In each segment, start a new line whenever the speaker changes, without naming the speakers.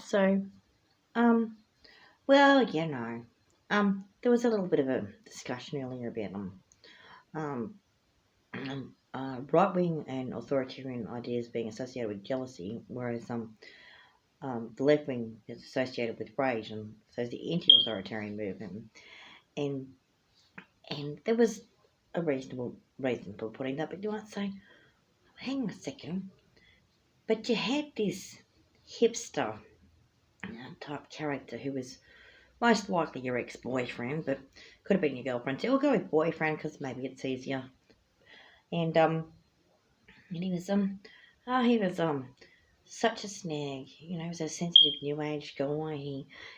So, um, well, there was a little bit of a discussion earlier about um, right wing and authoritarian ideas being associated with jealousy, whereas the left wing is associated with rage, and so is the anti-authoritarian movement. And and there was a reasonable reason for putting that, but you might say, hang on a second, but you had this hipster type character who was most likely your ex-boyfriend, but could have been your girlfriend too. We'll go with boyfriend because maybe it's easier. And and he was such a snag. He was a sensitive new age guy.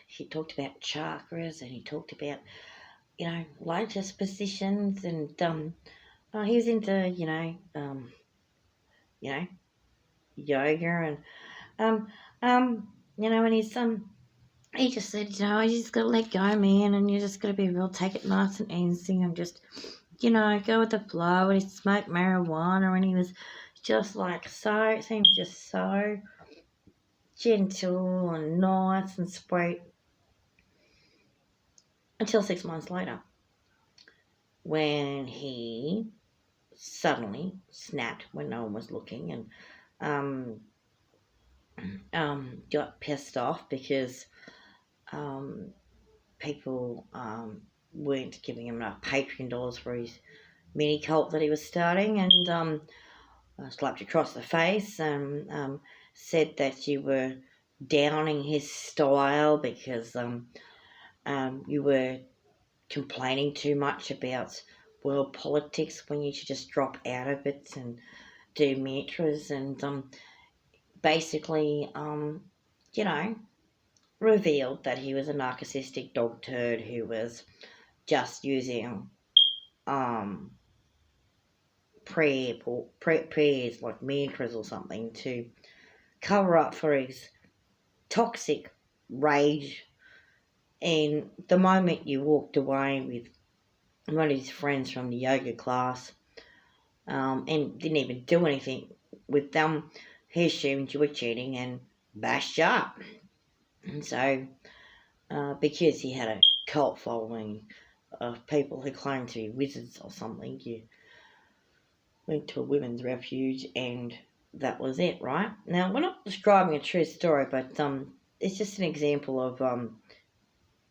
He talked about chakras and he talked about lotus positions and he was into you know yoga and um and he just said, you just got to let go, man, and you just got to be real, take it nice and easy, and just, go with the flow. And he smoked marijuana, and he was just like it seemed just so gentle and nice and sweet. Until 6 months later, when he suddenly snapped when no one was looking and got pissed off because people weren't giving him enough Patreon dollars for his mini cult that he was starting, and slapped across the face and said that you were downing his style because you were complaining too much about world politics when you should just drop out of it and do mantras, and basically, revealed that he was a narcissistic dog turd who was just using prayers like mantras or something to cover up for his toxic rage. And the moment you walked away with one of his friends from the yoga class and didn't even do anything with them, he assumed you were cheating and bashed you up. And so, because he had a cult following of people who claimed to be wizards or something, you went to a women's refuge and that was it, right? Now, we're not describing a true story, but it's just an example of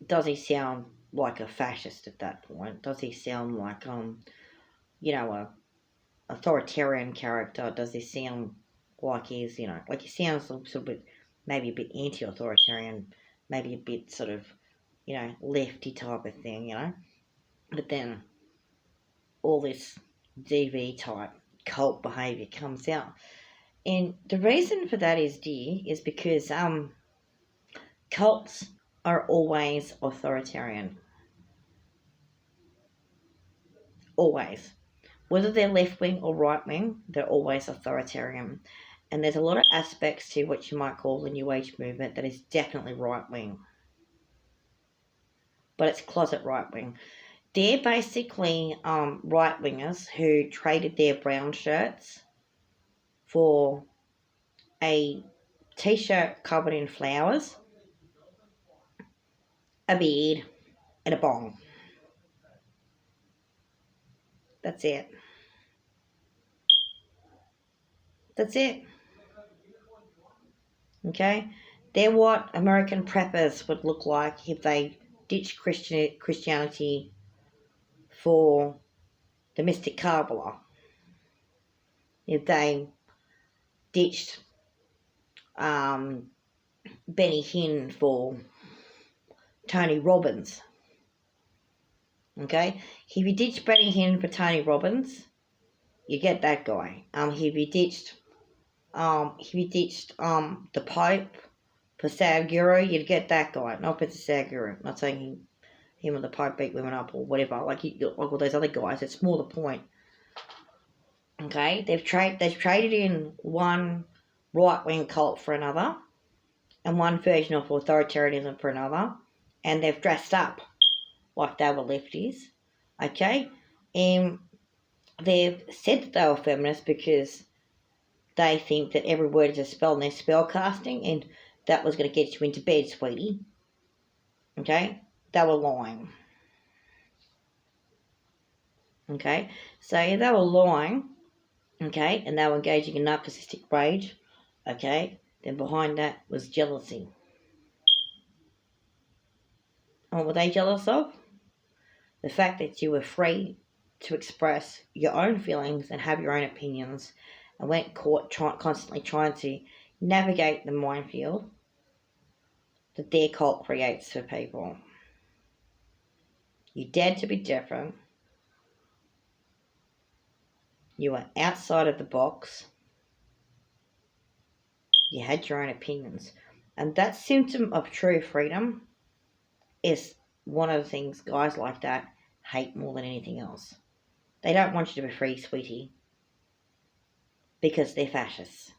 does he sound like a fascist at that point? Does he sound like a authoritarian character? Does he sound like he's like he sounds sort of maybe a bit anti-authoritarian, maybe a bit sort of lefty type of thing, But then all this DV type cult behaviour comes out. And the reason for that is, dear, is because cults are always authoritarian. Always. Whether they're left-wing or right-wing, they're always authoritarian. And there's a lot of aspects to what you might call the New Age movement that is definitely right-wing. But it's closet right-wing. They're basically right-wingers who traded their brown shirts for a t-shirt covered in flowers, a beard, and a bong. That's it. That's it. Okay? They're what American preppers would look like if they ditched Christianity for the mystic Kabbalah. If they ditched Benny Hinn for Tony Robbins. Okay? If you ditch Benny Hinn for Tony Robbins, you get that guy. If you ditched the Pope for Sadhguru, you'd get that guy. Not for Sadhguru. Not saying him and the Pope beat women up or whatever. Like all those other guys. It's more the point. Okay, they've traded in one right-wing cult for another, and one version of authoritarianism for another, and they've dressed up like they were lefties. Okay, and they've said that they were feminists because they think that every word is a spell and they're spell casting, and that was going to get you into bed, sweetie. Okay? They were lying. Okay? So if they were lying, okay, and they were engaging in narcissistic rage, okay, then behind that was jealousy. And what were they jealous of? The fact that you were free to express your own feelings and have your own opinions and weren't caught constantly trying to navigate the minefield that their cult creates for people. You dared to be different. You were outside of the box. You had your own opinions. And that symptom of true freedom is one of the things guys like that hate more than anything else. They don't want you to be free, sweetie, because they're fascists.